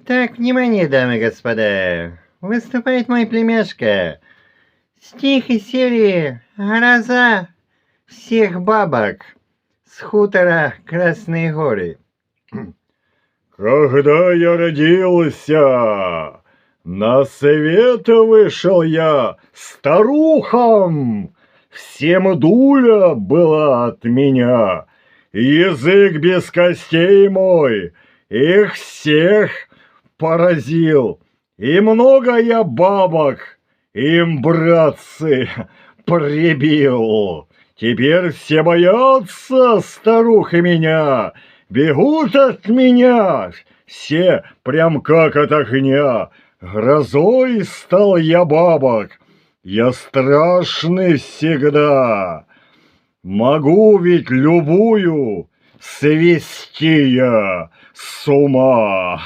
Так, внимание, дамы и господа. Выступает мой племяшка. Стих из серии «Гроза всех бабок» с хутора Красные горы. Когда я родился, на свет вышел я старухом. Всем дуля была от меня, язык без костей мой их всех поразил. И много я бабок им, братцы, прибил. Теперь все боятся старухи меня, бегут от меня, все прям как от огня. Грозой стал я бабок, я страшный всегда. Могу ведь любую свести я с ума.